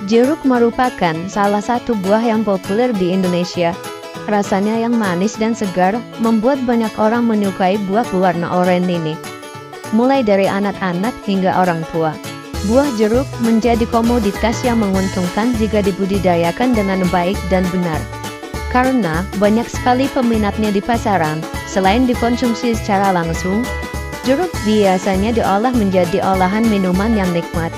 Jeruk merupakan salah satu buah yang populer di Indonesia. Rasanya yang manis dan segar, membuat banyak orang menyukai buah berwarna oranye ini. Mulai dari anak-anak hingga orang tua. Buah jeruk menjadi komoditas yang menguntungkan jika dibudidayakan dengan baik dan benar. Karena banyak sekali peminatnya di pasaran, selain dikonsumsi secara langsung, jeruk biasanya diolah menjadi olahan minuman yang nikmat.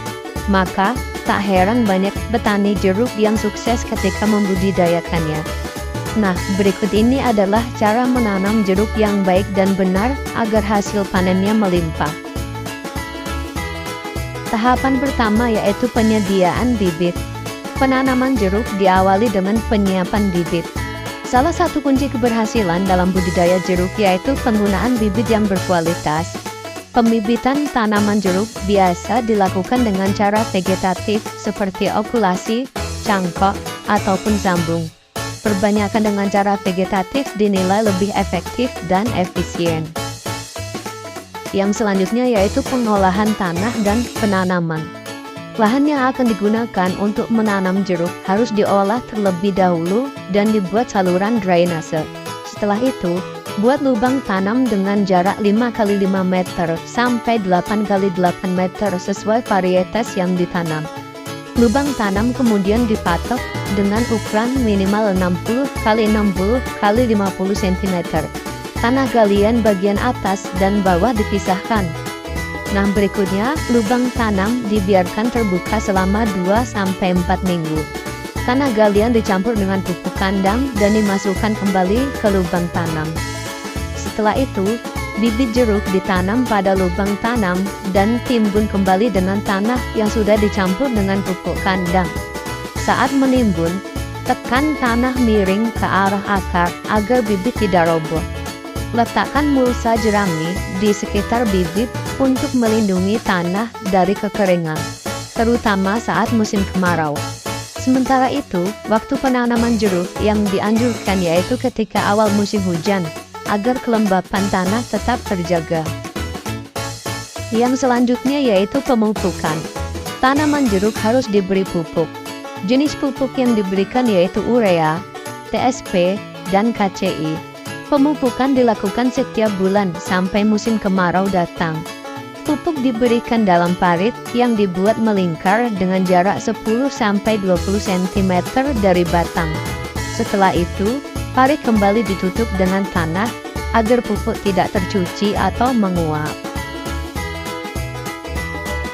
Maka, tak heran banyak petani jeruk yang sukses ketika membudidayakannya. Nah, berikut ini adalah cara menanam jeruk yang baik dan benar agar hasil panennya melimpah. Tahapan pertama yaitu penyediaan bibit. Penanaman jeruk diawali dengan penyiapan bibit. Salah satu kunci keberhasilan dalam budidaya jeruk yaitu penggunaan bibit yang berkualitas. Pembibitan tanaman jeruk biasa dilakukan dengan cara vegetatif seperti okulasi, cangkok, ataupun sambung. Perbanyakan dengan cara vegetatif dinilai lebih efektif dan efisien. Yang selanjutnya yaitu pengolahan tanah dan penanaman. Lahan yang akan digunakan untuk menanam jeruk harus diolah terlebih dahulu dan dibuat saluran drainase. Setelah itu, buat lubang tanam dengan jarak 5x5 meter sampai 8x8 meter sesuai varietas yang ditanam. Lubang tanam kemudian dipatok dengan ukuran minimal 60x60x50 cm. Tanah galian bagian atas dan bawah dipisahkan. Nah, berikutnya, lubang tanam dibiarkan terbuka selama 2-4 minggu. Tanah galian dicampur dengan pupuk kandang dan dimasukkan kembali ke lubang tanam. Setelah itu, bibit jeruk ditanam pada lubang tanam dan timbun kembali dengan tanah yang sudah dicampur dengan pupuk kandang. Saat menimbun, tekan tanah miring ke arah akar agar bibit tidak roboh. Letakkan mulsa jerami di sekitar bibit untuk melindungi tanah dari kekeringan, terutama saat musim kemarau. Sementara itu, waktu penanaman jeruk yang dianjurkan yaitu ketika awal musim hujan, agar kelembapan tanah tetap terjaga. Yang selanjutnya yaitu pemupukan. Tanaman jeruk harus diberi pupuk. Jenis pupuk yang diberikan yaitu urea, TSP, dan KCI. Pemupukan dilakukan setiap bulan sampai musim kemarau datang. Pupuk diberikan dalam parit yang dibuat melingkar dengan jarak 10-20 cm dari batang. Setelah itu, parit kembali ditutup dengan tanah agar pupuk tidak tercuci atau menguap.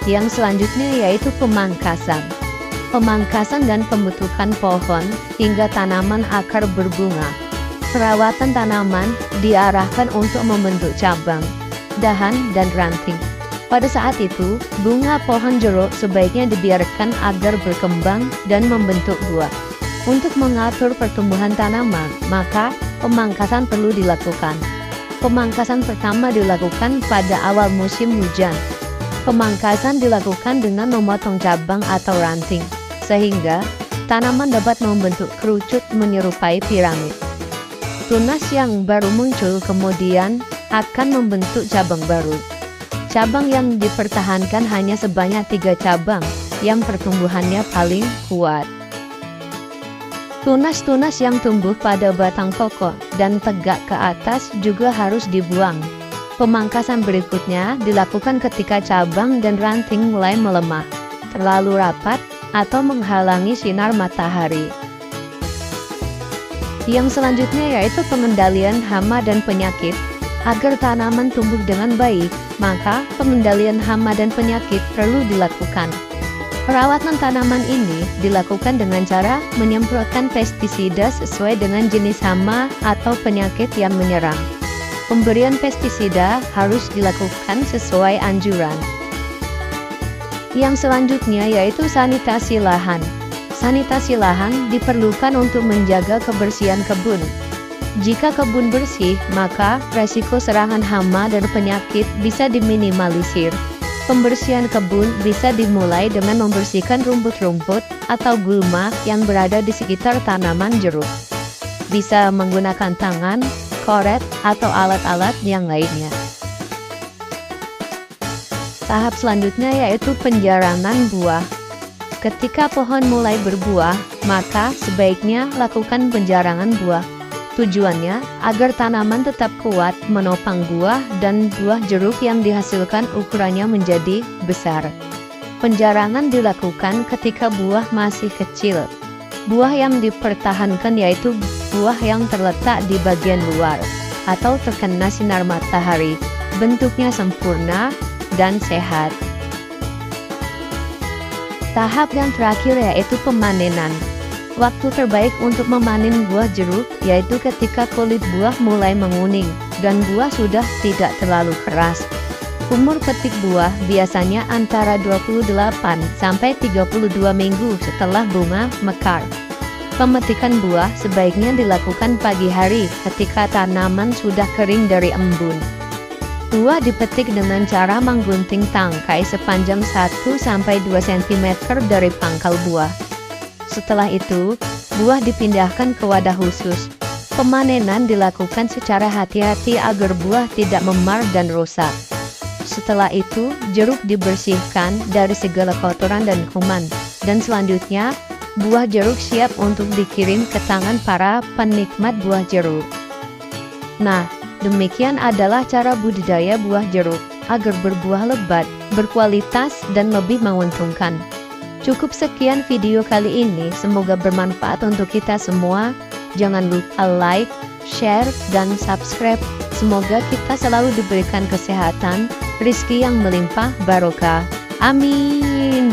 Yang selanjutnya yaitu pemangkasan. Pemangkasan dan pembentukan pohon hingga tanaman akar berbunga. Perawatan tanaman diarahkan untuk membentuk cabang, dahan, dan ranting. Pada saat itu, bunga pohon jeruk sebaiknya dibiarkan agar berkembang dan membentuk buah. Untuk mengatur pertumbuhan tanaman, maka pemangkasan perlu dilakukan. Pemangkasan pertama dilakukan pada awal musim hujan. Pemangkasan dilakukan dengan memotong cabang atau ranting, sehingga tanaman dapat membentuk kerucut menyerupai piramid. Tunas yang baru muncul kemudian akan membentuk cabang baru. Cabang yang dipertahankan hanya sebanyak 3 cabang, yang pertumbuhannya paling kuat. Tunas-tunas yang tumbuh pada batang pokok dan tegak ke atas juga harus dibuang. Pemangkasan berikutnya dilakukan ketika cabang dan ranting mulai melemah, terlalu rapat, atau menghalangi sinar matahari. Yang selanjutnya yaitu pengendalian hama dan penyakit. Agar tanaman tumbuh dengan baik, maka pengendalian hama dan penyakit perlu dilakukan. Perawatan tanaman ini dilakukan dengan cara menyemprotkan pestisida sesuai dengan jenis hama atau penyakit yang menyerang. Pemberian pestisida harus dilakukan sesuai anjuran. Yang selanjutnya yaitu sanitasi lahan. Sanitasi lahan diperlukan untuk menjaga kebersihan kebun. Jika kebun bersih, maka resiko serangan hama dan penyakit bisa diminimalisir. Pembersihan kebun bisa dimulai dengan membersihkan rumput-rumput atau gulma yang berada di sekitar tanaman jeruk. Bisa menggunakan tangan, koret, atau alat-alat yang lainnya. Tahap selanjutnya yaitu penjaranan buah. Ketika pohon mulai berbuah, maka sebaiknya lakukan penjarangan buah. Tujuannya agar tanaman tetap kuat menopang buah dan buah jeruk yang dihasilkan ukurannya menjadi besar. Penjarangan dilakukan ketika buah masih kecil. Buah yang dipertahankan yaitu buah yang terletak di bagian luar atau terkena sinar matahari, bentuknya sempurna dan sehat. Tahap yang terakhir yaitu pemanenan. Waktu terbaik untuk memanen buah jeruk yaitu ketika kulit buah mulai menguning dan buah sudah tidak terlalu keras. Umur petik buah biasanya antara 28 sampai 32 minggu setelah bunga mekar. Pemetikan buah sebaiknya dilakukan pagi hari ketika tanaman sudah kering dari embun. Buah dipetik dengan cara menggunting tangkai sepanjang 1-2 cm dari pangkal buah. Setelah itu, buah dipindahkan ke wadah khusus. Pemanenan dilakukan secara hati-hati agar buah tidak memar dan rusak. Setelah itu, jeruk dibersihkan dari segala kotoran dan kuman. Dan selanjutnya, buah jeruk siap untuk dikirim ke tangan para penikmat buah jeruk. Nah, demikian adalah cara budidaya buah jeruk agar berbuah lebat, berkualitas, dan lebih menguntungkan. Cukup sekian video kali ini, semoga bermanfaat untuk kita semua. Jangan lupa like, share, dan subscribe. Semoga kita selalu diberikan kesehatan, rezeki yang melimpah barokah. Amin.